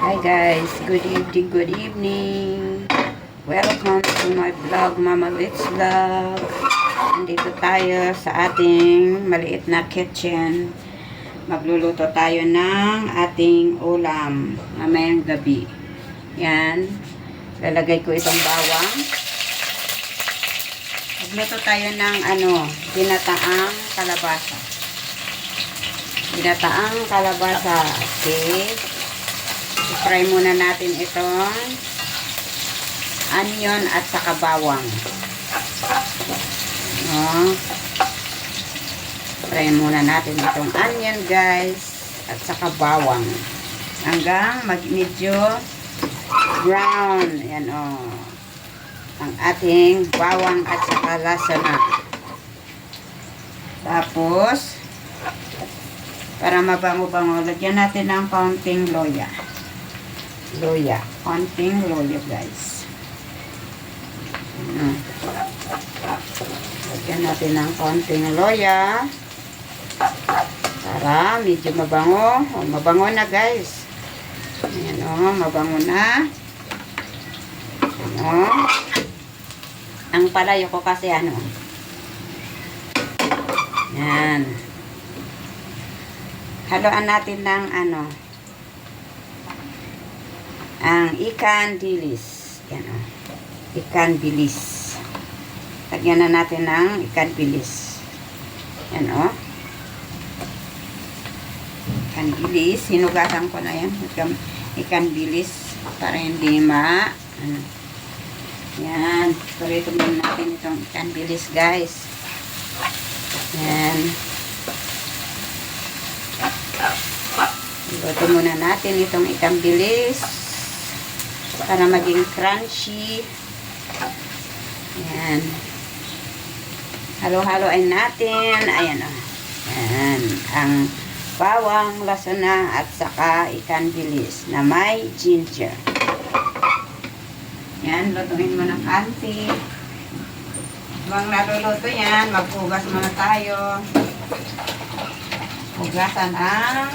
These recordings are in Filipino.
Hi guys, good evening, good evening. Welcome to my vlog, Mama Litz Vlog. Nandito tayo sa ating maliit na kitchen. Magluluto tayo ng ating ulam mamayang gabi. Yan. Lalagay ko itong bawang. Magluto tayo ng ginataang kalabasa. Ginataang kalabasa. Okay. I-fry muna natin itong onion at saka bawang. Fry muna natin itong onion guys at saka bawang hanggang medyo brown. Ayan ang ating bawang at saka lasa na. Tapos para mabango-bango, lagyan natin ng kaunting loya. Konting loya guys. Lagyan natin ng konting loya para medyo mabango. Mabango na guys. Ayan mabango na. Ang palayo ko kasi yan. Haluan natin ng ang ikan bilis. Yan ikan bilis. Lagyan na natin ng ikan bilis. Yan ikan bilis. Hinugasan ko na yan. Ikan bilis para hindi yan. Turito muna natin itong ikan bilis guys. Yan. Luto muna natin itong ikan bilis para maging crunchy. Yan. Halo-haloin natin. Ayan Yan. Ang bawang, lasuna at saka ikan bilis na may ginger. Yan. Lutuin mo ng kanti. Habang naluluto yan, maghugas muna tayo. Hugasan ang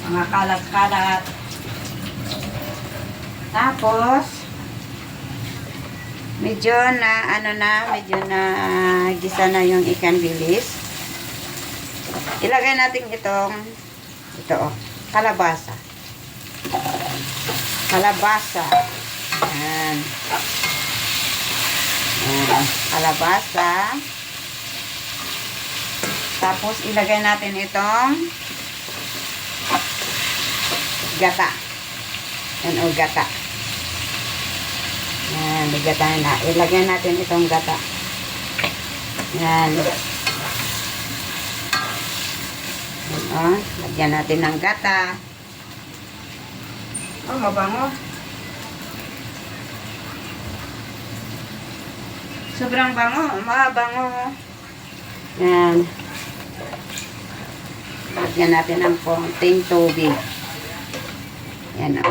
mga kalat-kalat. Tapos medyo na medyo na gisa na yung ikan bilis. Ilagay natin ito kalabasa. Yan. Kalabasa. Tapos ilagay natin itong gata. Yan gata. Yan, gata na. Ilagay natin itong gata. Yan. Yan lagyan natin ng gata. Mabango. Sobrang bango. Mabango. Yan. Lagyan natin ng konting tubig. Yan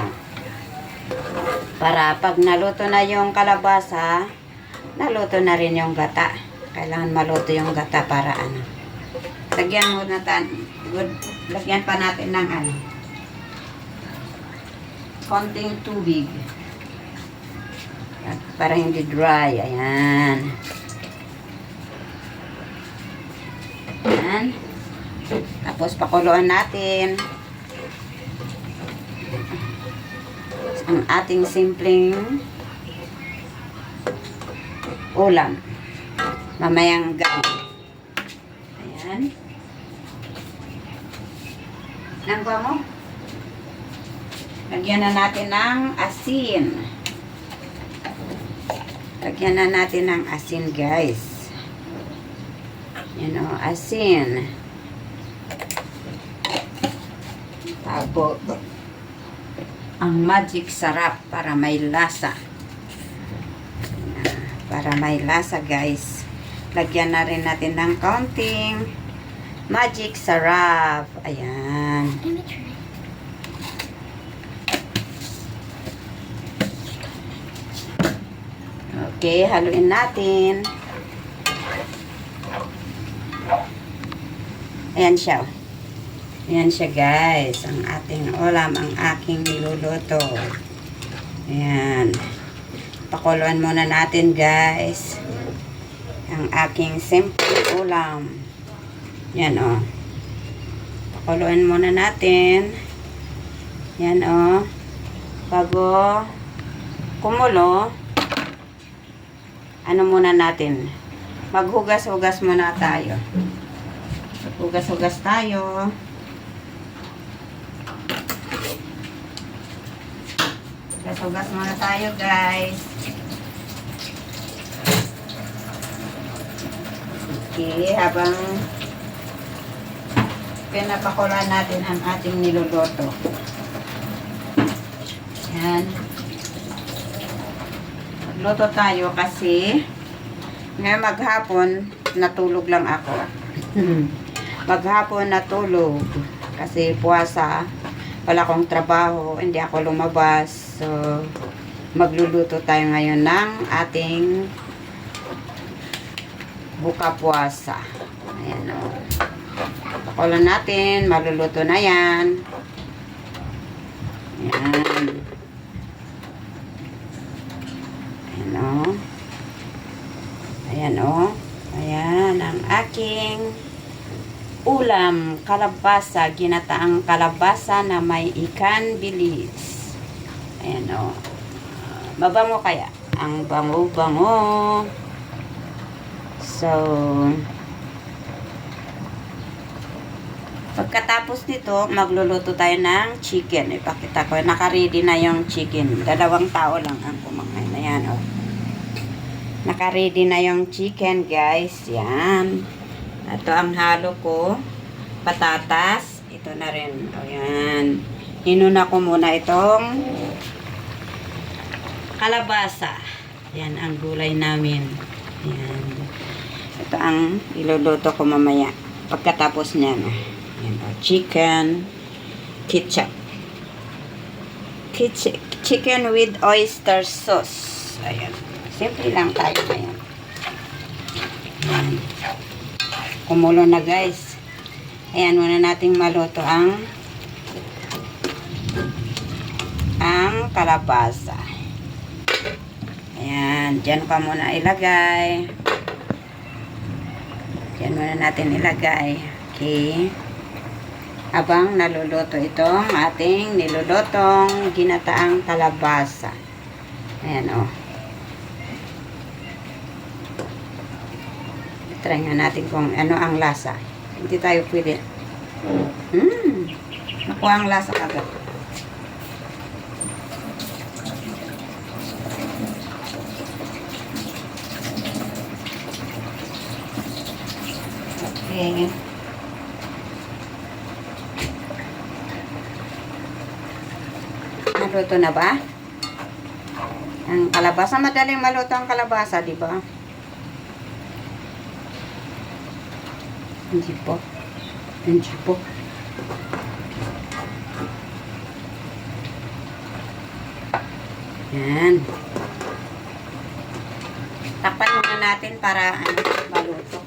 para pag naluto na yung kalabasa, naluto na rin yung gata. Kailangan maluto yung gata para lagyan lagyan pa natin ng konting tubig. At para hindi dry. Ayan. Ayan. Tapos pakuluan natin ang ating simpleng ulam mamayang gabi. Ayan. Ang bango. Lagyan na natin ng asin. Lagyan na natin ng asin guys. Asin. Tapos ang magic sarap para may lasa. Para may lasa guys. Lagyan na rin natin ng kaunting magic sarap. Ayan. Okay, haluin natin. Ayan siya. Ayan siya guys, ang ating ulam, ang aking niluluto. Ayan. Pakuluan muna natin guys. Ang aking simple ulam. Yan o. Pakuluan muna natin. Yan o. Bago kumulo, ano muna natin? Maghugas-hugas muna tayo. Hugas-hugas tayo. Hugas muna tayo guys. Okay, habang pinapakulan natin ang ating niluluto. Yan. Magluto tayo kasi ngayon maghapon natulog lang ako. Maghapon natulog kasi puwasa. Wala akong trabaho, hindi ako lumabas. So, magluluto tayo ngayon ng ating buka puwasa. Ayan o. Pakulan natin, maluluto na yan. Ayan. Ayan o. Ayan o. Ayan ang aking ulam, kalabasa, ginataang kalabasa na may ikan bilis. Ayan o. Mabango kaya? Ang bango-bango. So, pagkatapos nito, magluluto tayo ng chicken. Ipakita ko, naka-ready na yung chicken. 2 tao lang ang kumakain. Ayan o. Naka-ready na yung chicken guys. Yan. Ito ang halo ko. Patatas. Ito na rin. Ayan. Inuna ko muna itong kalabasa. Yan ang gulay namin. Ayan. Ito ang iluluto ko mamaya. Pagkatapos niyan. Ayan. Chicken. Ketchup. Chicken with oyster sauce. Ayan. Simple lang tayo ngayon. Ayan. Kumulo na guys. Ayan, muna nating maluto ang kalabasa. Ayan, dyan pa muna ilagay. Dyan muna natin ilagay. Okay. Habang naluluto itong ating nilulutong ginataang kalabasa. Ayan o. Try nga natin kung ano ang lasa. Hindi tayo pwede. Nakuha ang lasa agad. Okay. Naluto na ba? Ang kalabasa, madaling maluto ang kalabasa, di ba? Hindi po. Hindi po. Yan. Takpan muna natin para maluto.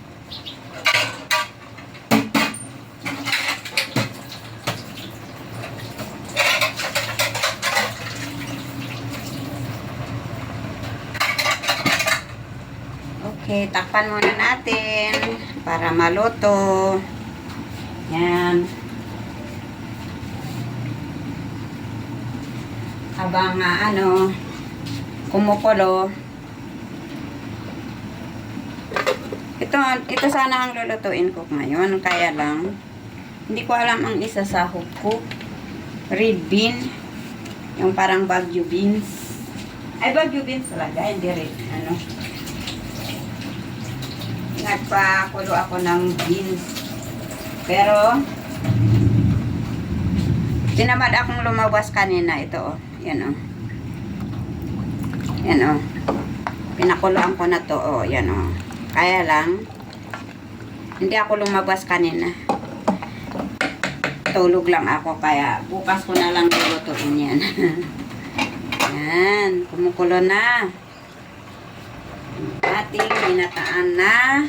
Okay, takpan muna natin para maluto. Yan. Habang kumukulo. Ito sana ang lulutuin ko ngayon. Kaya lang, hindi ko alam ang isa sahog ko. Red bean. Yung parang Baguio beans. Ay, Baguio beans talaga. Hindi red. Nagpakulo ako ng beans. Pero, tinamad akong lumabas kanina. Ito, oh. Yan, oh. Yan, oh. Pinakuloan ko na to, oh. Yan, oh. Kaya lang, hindi ako lumabas kanina. Tulog lang ako. Kaya, bukas ko na lang lulutuin yan. Yan. Kumukulo na. Ating ginataan na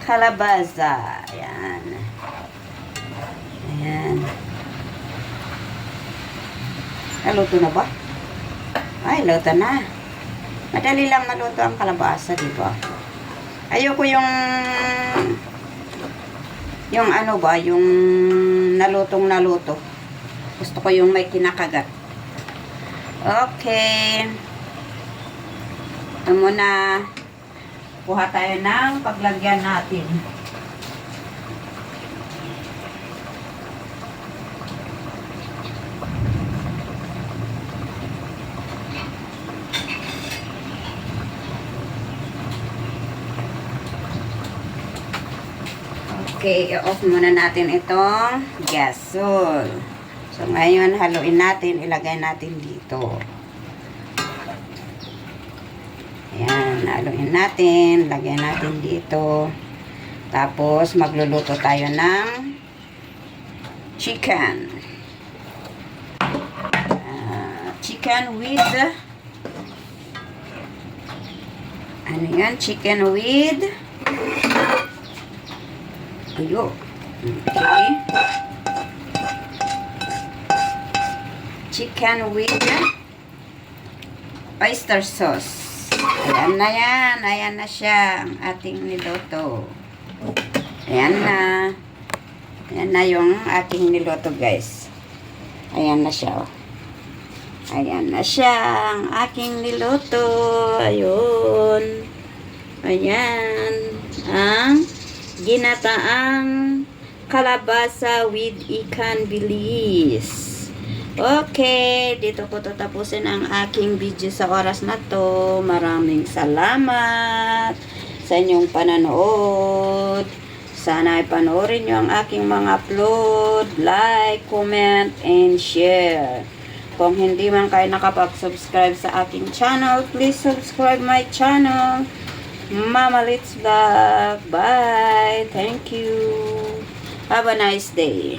kalabasa. Ayan. Ayan. Naluto na ba? Ay, luto na. Madali lang maluto ang kalabasa, di ba? Ayoko yung ano ba, yung nalutong naluto. Gusto ko yung may kinakagat. Okay. Ito muna. Kuha tayo ng paglagyan natin. Okay, i-off muna natin itong gasol. So, ngayon, haluin natin, ilagay natin dito. Ayan, haluin natin, lagyan natin dito. Tapos, magluluto tayo ng chicken. Chicken with, ano yan? Chicken with, ayo. Okay. Chicken with oyster sauce. Ayan na yan. Ayan na siya ang ating niluto. Ayan na. Ayan na yung ating niluto, guys. Ayan na siya. Ayan na siya ang aking niluto. Ayun. Ayan. Ang ginataang kalabasa with ikan bilis. Okay, dito ko tatapusin ang aking video sa oras na to. Maraming salamat sa inyong pananood. Sana ay panoorin nyo ang aking mga upload, like, comment, and share. Kung hindi man kayo nakapag-subscribe sa aking channel, please subscribe my channel. Mama Litz Vlog. Bye. Thank you. Have a nice day.